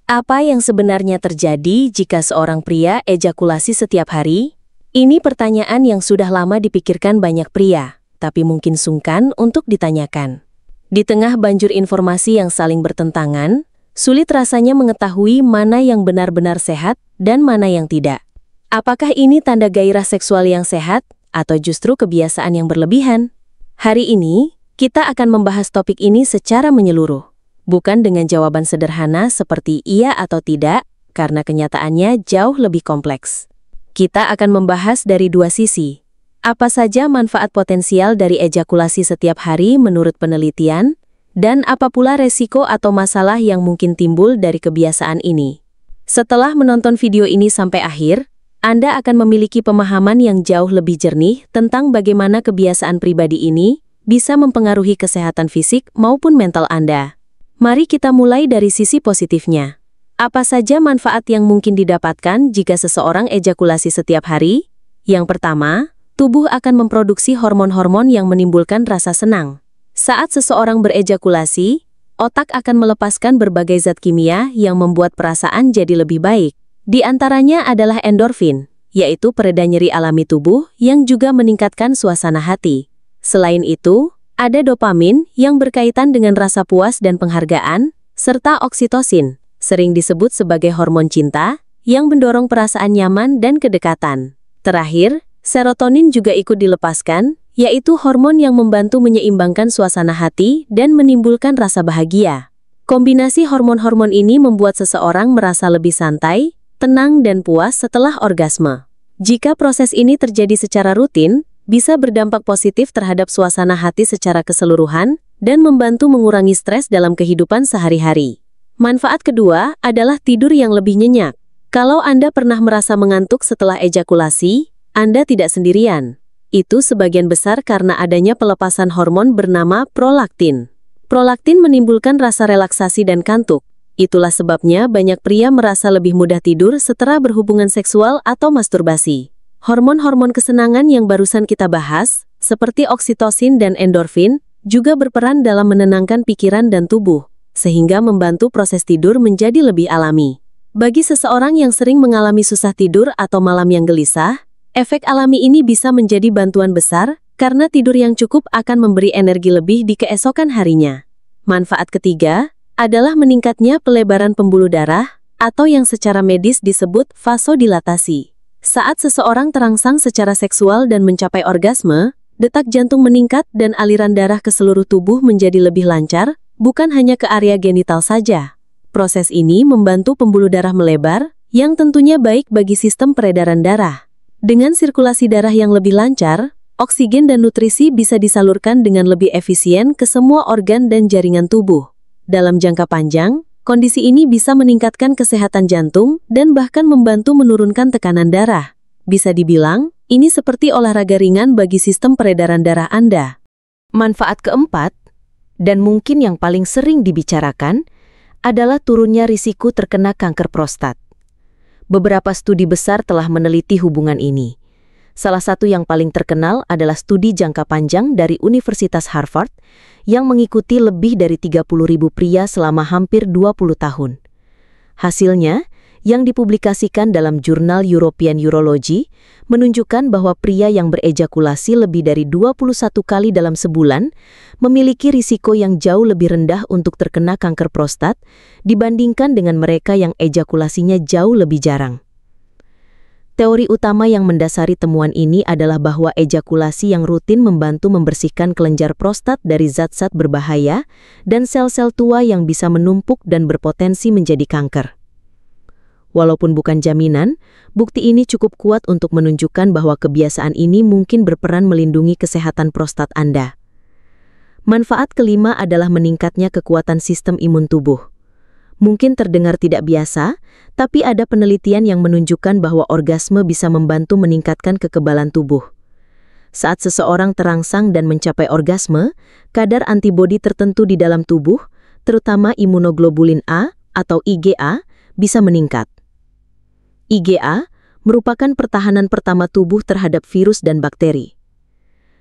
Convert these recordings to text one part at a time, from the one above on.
Apa yang sebenarnya terjadi jika seorang pria ejakulasi setiap hari? Ini pertanyaan yang sudah lama dipikirkan banyak pria, tapi mungkin sungkan untuk ditanyakan. Di tengah banjir informasi yang saling bertentangan, sulit rasanya mengetahui mana yang benar-benar sehat dan mana yang tidak. Apakah ini tanda gairah seksual yang sehat atau justru kebiasaan yang berlebihan? Hari ini, kita akan membahas topik ini secara menyeluruh. Bukan dengan jawaban sederhana seperti iya atau tidak, karena kenyataannya jauh lebih kompleks. Kita akan membahas dari dua sisi. Apa saja manfaat potensial dari ejakulasi setiap hari menurut penelitian, dan apa pula resiko atau masalah yang mungkin timbul dari kebiasaan ini. Setelah menonton video ini sampai akhir, Anda akan memiliki pemahaman yang jauh lebih jernih tentang bagaimana kebiasaan pribadi ini bisa mempengaruhi kesehatan fisik maupun mental Anda. Mari kita mulai dari sisi positifnya. Apa saja manfaat yang mungkin didapatkan jika seseorang ejakulasi setiap hari? Yang pertama, tubuh akan memproduksi hormon-hormon yang menimbulkan rasa senang. Saat seseorang berejakulasi, otak akan melepaskan berbagai zat kimia yang membuat perasaan jadi lebih baik. Di antaranya adalah endorfin, yaitu pereda nyeri alami tubuh yang juga meningkatkan suasana hati. Selain itu, ada dopamin yang berkaitan dengan rasa puas dan penghargaan, serta oksitosin, sering disebut sebagai hormon cinta, yang mendorong perasaan nyaman dan kedekatan. Terakhir, serotonin juga ikut dilepaskan, yaitu hormon yang membantu menyeimbangkan suasana hati dan menimbulkan rasa bahagia. Kombinasi hormon-hormon ini membuat seseorang merasa lebih santai, tenang dan puas setelah orgasme. Jika proses ini terjadi secara rutin, bisa berdampak positif terhadap suasana hati secara keseluruhan dan membantu mengurangi stres dalam kehidupan sehari-hari. Manfaat kedua adalah tidur yang lebih nyenyak. Kalau Anda pernah merasa mengantuk setelah ejakulasi, Anda tidak sendirian. Itu sebagian besar karena adanya pelepasan hormon bernama prolaktin. Prolaktin menimbulkan rasa relaksasi dan kantuk. Itulah sebabnya banyak pria merasa lebih mudah tidur setelah berhubungan seksual atau masturbasi. Hormon-hormon kesenangan yang barusan kita bahas, seperti oksitosin dan endorfin, juga berperan dalam menenangkan pikiran dan tubuh, sehingga membantu proses tidur menjadi lebih alami. Bagi seseorang yang sering mengalami susah tidur atau malam yang gelisah, efek alami ini bisa menjadi bantuan besar, karena tidur yang cukup akan memberi energi lebih di keesokan harinya. Manfaat ketiga adalah meningkatnya pelebaran pembuluh darah, atau yang secara medis disebut vasodilatasi. Saat seseorang terangsang secara seksual dan mencapai orgasme, detak jantung meningkat dan aliran darah ke seluruh tubuh menjadi lebih lancar, bukan hanya ke area genital saja. Proses ini membantu pembuluh darah melebar, yang tentunya baik bagi sistem peredaran darah. Dengan sirkulasi darah yang lebih lancar, oksigen dan nutrisi bisa disalurkan dengan lebih efisien ke semua organ dan jaringan tubuh. Dalam jangka panjang, kondisi ini bisa meningkatkan kesehatan jantung dan bahkan membantu menurunkan tekanan darah. Bisa dibilang, ini seperti olahraga ringan bagi sistem peredaran darah Anda. Manfaat keempat, dan mungkin yang paling sering dibicarakan, adalah turunnya risiko terkena kanker prostat. Beberapa studi besar telah meneliti hubungan ini. Salah satu yang paling terkenal adalah studi jangka panjang dari Universitas Harvard yang mengikuti lebih dari 30.000 pria selama hampir 20 tahun. Hasilnya, yang dipublikasikan dalam jurnal European Urology, menunjukkan bahwa pria yang berejakulasi lebih dari 21 kali dalam sebulan memiliki risiko yang jauh lebih rendah untuk terkena kanker prostat dibandingkan dengan mereka yang ejakulasinya jauh lebih jarang. Teori utama yang mendasari temuan ini adalah bahwa ejakulasi yang rutin membantu membersihkan kelenjar prostat dari zat-zat berbahaya dan sel-sel tua yang bisa menumpuk dan berpotensi menjadi kanker. Walaupun bukan jaminan, bukti ini cukup kuat untuk menunjukkan bahwa kebiasaan ini mungkin berperan melindungi kesehatan prostat Anda. Manfaat kelima adalah meningkatnya kekuatan sistem imun tubuh. Mungkin terdengar tidak biasa, tapi ada penelitian yang menunjukkan bahwa orgasme bisa membantu meningkatkan kekebalan tubuh. Saat seseorang terangsang dan mencapai orgasme, kadar antibodi tertentu di dalam tubuh, terutama imunoglobulin A atau IgA, bisa meningkat. IgA merupakan pertahanan pertama tubuh terhadap virus dan bakteri.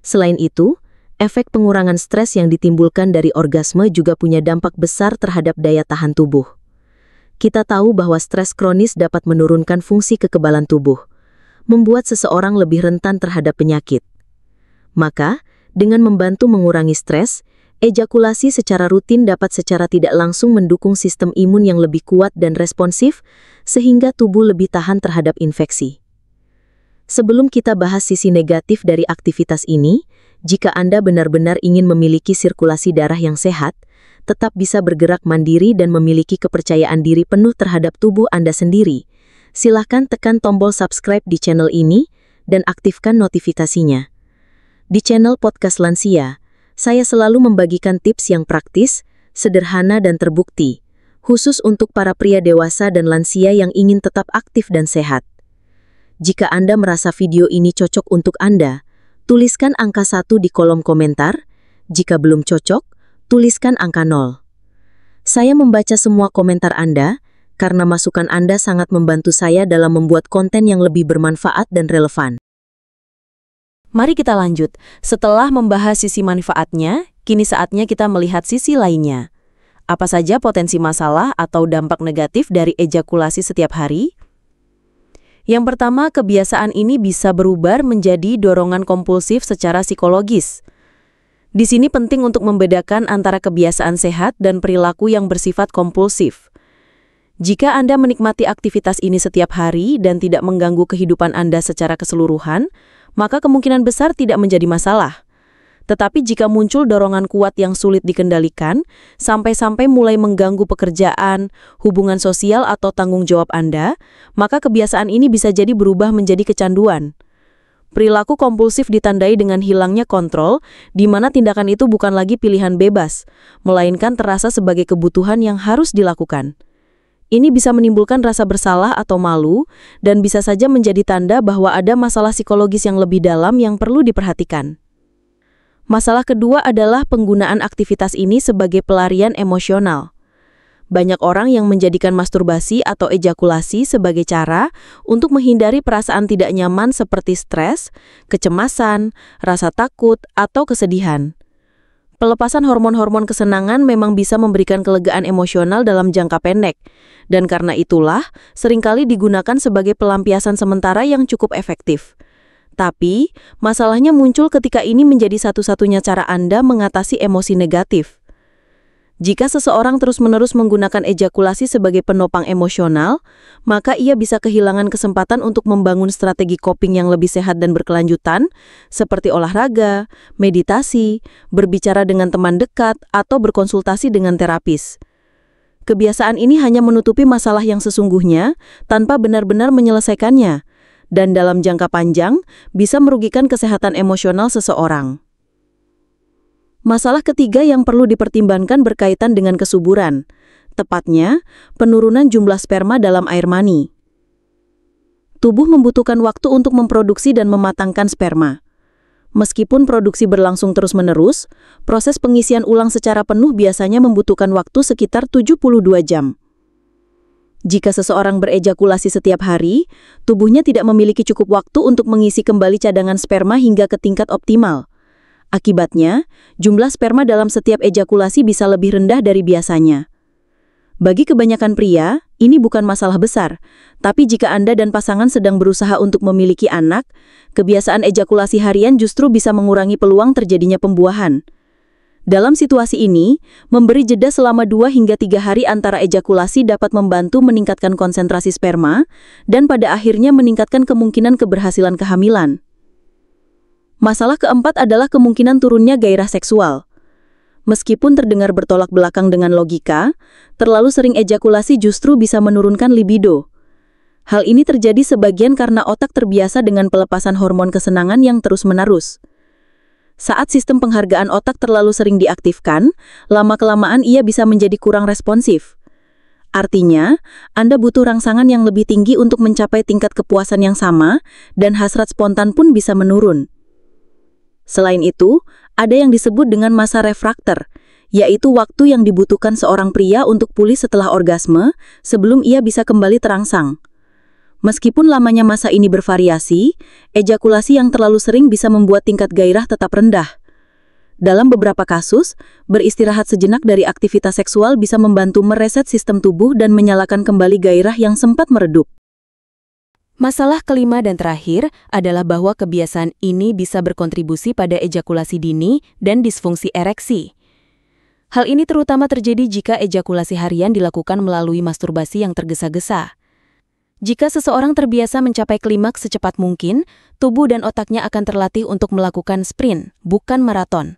Selain itu, efek pengurangan stres yang ditimbulkan dari orgasme juga punya dampak besar terhadap daya tahan tubuh. Kita tahu bahwa stres kronis dapat menurunkan fungsi kekebalan tubuh, membuat seseorang lebih rentan terhadap penyakit. Maka, dengan membantu mengurangi stres, ejakulasi secara rutin dapat secara tidak langsung mendukung sistem imun yang lebih kuat dan responsif, sehingga tubuh lebih tahan terhadap infeksi. Sebelum kita bahas sisi negatif dari aktivitas ini, jika Anda benar-benar ingin memiliki sirkulasi darah yang sehat, tetap bisa bergerak mandiri dan memiliki kepercayaan diri penuh terhadap tubuh Anda sendiri, silahkan tekan tombol subscribe di channel ini dan aktifkan notifikasinya. Di channel Podcast Lansia, saya selalu membagikan tips yang praktis, sederhana dan terbukti, khusus untuk para pria dewasa dan lansia yang ingin tetap aktif dan sehat. Jika Anda merasa video ini cocok untuk Anda, tuliskan angka 1 di kolom komentar. Jika belum cocok, tuliskan angka 0. Saya membaca semua komentar Anda, karena masukan Anda sangat membantu saya dalam membuat konten yang lebih bermanfaat dan relevan. Mari kita lanjut. Setelah membahas sisi manfaatnya, kini saatnya kita melihat sisi lainnya. Apa saja potensi masalah atau dampak negatif dari ejakulasi setiap hari? Yang pertama, kebiasaan ini bisa berubah menjadi dorongan kompulsif secara psikologis. Di sini penting untuk membedakan antara kebiasaan sehat dan perilaku yang bersifat kompulsif. Jika Anda menikmati aktivitas ini setiap hari dan tidak mengganggu kehidupan Anda secara keseluruhan, maka kemungkinan besar tidak menjadi masalah. Tetapi jika muncul dorongan kuat yang sulit dikendalikan, sampai-sampai mulai mengganggu pekerjaan, hubungan sosial atau tanggung jawab Anda, maka kebiasaan ini bisa jadi berubah menjadi kecanduan. Perilaku kompulsif ditandai dengan hilangnya kontrol, di mana tindakan itu bukan lagi pilihan bebas, melainkan terasa sebagai kebutuhan yang harus dilakukan. Ini bisa menimbulkan rasa bersalah atau malu, dan bisa saja menjadi tanda bahwa ada masalah psikologis yang lebih dalam yang perlu diperhatikan. Masalah kedua adalah penggunaan aktivitas ini sebagai pelarian emosional. Banyak orang yang menjadikan masturbasi atau ejakulasi sebagai cara untuk menghindari perasaan tidak nyaman seperti stres, kecemasan, rasa takut, atau kesedihan. Pelepasan hormon-hormon kesenangan memang bisa memberikan kelegaan emosional dalam jangka pendek, dan karena itulah seringkali digunakan sebagai pelampiasan sementara yang cukup efektif. Tapi, masalahnya muncul ketika ini menjadi satu-satunya cara Anda mengatasi emosi negatif. Jika seseorang terus-menerus menggunakan ejakulasi sebagai penopang emosional, maka ia bisa kehilangan kesempatan untuk membangun strategi coping yang lebih sehat dan berkelanjutan, seperti olahraga, meditasi, berbicara dengan teman dekat, atau berkonsultasi dengan terapis. Kebiasaan ini hanya menutupi masalah yang sesungguhnya tanpa benar-benar menyelesaikannya, dan dalam jangka panjang bisa merugikan kesehatan emosional seseorang. Masalah ketiga yang perlu dipertimbangkan berkaitan dengan kesuburan, tepatnya penurunan jumlah sperma dalam air mani. Tubuh membutuhkan waktu untuk memproduksi dan mematangkan sperma. Meskipun produksi berlangsung terus-menerus, proses pengisian ulang secara penuh biasanya membutuhkan waktu sekitar 72 jam. Jika seseorang berejakulasi setiap hari, tubuhnya tidak memiliki cukup waktu untuk mengisi kembali cadangan sperma hingga ke tingkat optimal. Akibatnya, jumlah sperma dalam setiap ejakulasi bisa lebih rendah dari biasanya. Bagi kebanyakan pria, ini bukan masalah besar, tapi jika Anda dan pasangan sedang berusaha untuk memiliki anak, kebiasaan ejakulasi harian justru bisa mengurangi peluang terjadinya pembuahan. Dalam situasi ini, memberi jeda selama 2 hingga 3 hari antara ejakulasi dapat membantu meningkatkan konsentrasi sperma dan pada akhirnya meningkatkan kemungkinan keberhasilan kehamilan. Masalah keempat adalah kemungkinan turunnya gairah seksual. Meskipun terdengar bertolak belakang dengan logika, terlalu sering ejakulasi justru bisa menurunkan libido. Hal ini terjadi sebagian karena otak terbiasa dengan pelepasan hormon kesenangan yang terus-menerus. Saat sistem penghargaan otak terlalu sering diaktifkan, lama-kelamaan ia bisa menjadi kurang responsif. Artinya, Anda butuh rangsangan yang lebih tinggi untuk mencapai tingkat kepuasan yang sama, dan hasrat spontan pun bisa menurun. Selain itu, ada yang disebut dengan masa refraktor, yaitu waktu yang dibutuhkan seorang pria untuk pulih setelah orgasme sebelum ia bisa kembali terangsang. Meskipun lamanya masa ini bervariasi, ejakulasi yang terlalu sering bisa membuat tingkat gairah tetap rendah. Dalam beberapa kasus, beristirahat sejenak dari aktivitas seksual bisa membantu mereset sistem tubuh dan menyalakan kembali gairah yang sempat meredup. Masalah kelima dan terakhir adalah bahwa kebiasaan ini bisa berkontribusi pada ejakulasi dini dan disfungsi ereksi. Hal ini terutama terjadi jika ejakulasi harian dilakukan melalui masturbasi yang tergesa-gesa. Jika seseorang terbiasa mencapai klimaks secepat mungkin, tubuh dan otaknya akan terlatih untuk melakukan sprint, bukan maraton.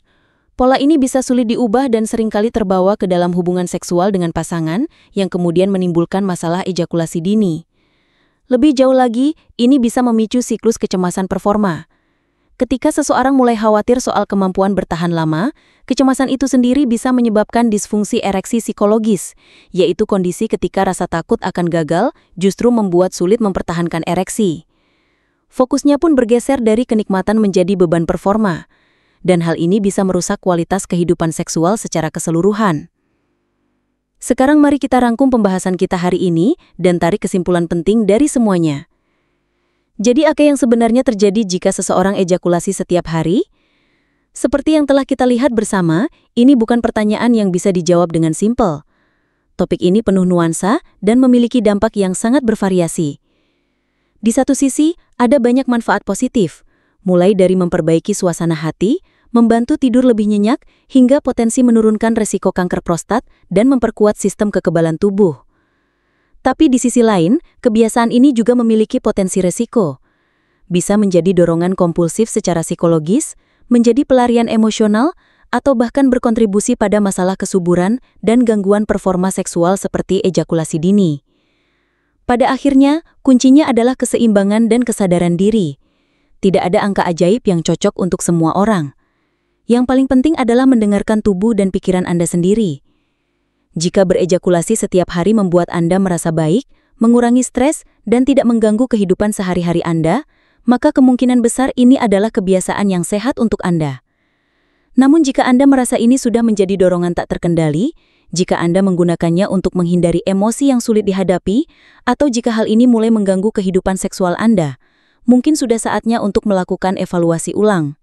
Pola ini bisa sulit diubah dan seringkali terbawa ke dalam hubungan seksual dengan pasangan yang kemudian menimbulkan masalah ejakulasi dini. Lebih jauh lagi, ini bisa memicu siklus kecemasan performa. Ketika seseorang mulai khawatir soal kemampuan bertahan lama, kecemasan itu sendiri bisa menyebabkan disfungsi ereksi psikologis, yaitu kondisi ketika rasa takut akan gagal justru membuat sulit mempertahankan ereksi. Fokusnya pun bergeser dari kenikmatan menjadi beban performa, dan hal ini bisa merusak kualitas kehidupan seksual secara keseluruhan. Sekarang mari kita rangkum pembahasan kita hari ini dan tarik kesimpulan penting dari semuanya. Jadi apa yang sebenarnya terjadi jika seseorang ejakulasi setiap hari? Seperti yang telah kita lihat bersama, ini bukan pertanyaan yang bisa dijawab dengan simpel. Topik ini penuh nuansa dan memiliki dampak yang sangat bervariasi. Di satu sisi, ada banyak manfaat positif, mulai dari memperbaiki suasana hati, membantu tidur lebih nyenyak, hingga potensi menurunkan resiko kanker prostat dan memperkuat sistem kekebalan tubuh. Tapi di sisi lain, kebiasaan ini juga memiliki potensi resiko. Bisa menjadi dorongan kompulsif secara psikologis, menjadi pelarian emosional, atau bahkan berkontribusi pada masalah kesuburan dan gangguan performa seksual seperti ejakulasi dini. Pada akhirnya, kuncinya adalah keseimbangan dan kesadaran diri. Tidak ada angka ajaib yang cocok untuk semua orang. Yang paling penting adalah mendengarkan tubuh dan pikiran Anda sendiri. Jika berejakulasi setiap hari membuat Anda merasa baik, mengurangi stres, dan tidak mengganggu kehidupan sehari-hari Anda, maka kemungkinan besar ini adalah kebiasaan yang sehat untuk Anda. Namun jika Anda merasa ini sudah menjadi dorongan tak terkendali, jika Anda menggunakannya untuk menghindari emosi yang sulit dihadapi, atau jika hal ini mulai mengganggu kehidupan seksual Anda, mungkin sudah saatnya untuk melakukan evaluasi ulang.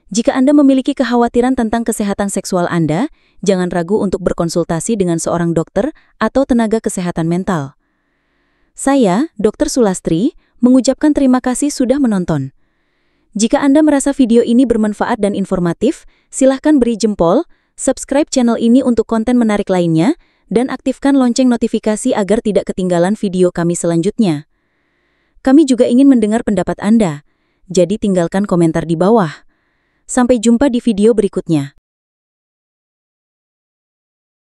Jika Anda memiliki kekhawatiran tentang kesehatan seksual Anda, jangan ragu untuk berkonsultasi dengan seorang dokter atau tenaga kesehatan mental. Saya, Dr. Sulastri, mengucapkan terima kasih sudah menonton. Jika Anda merasa video ini bermanfaat dan informatif, silahkan beri jempol, subscribe channel ini untuk konten menarik lainnya, dan aktifkan lonceng notifikasi agar tidak ketinggalan video kami selanjutnya. Kami juga ingin mendengar pendapat Anda, jadi tinggalkan komentar di bawah. Sampai jumpa di video berikutnya.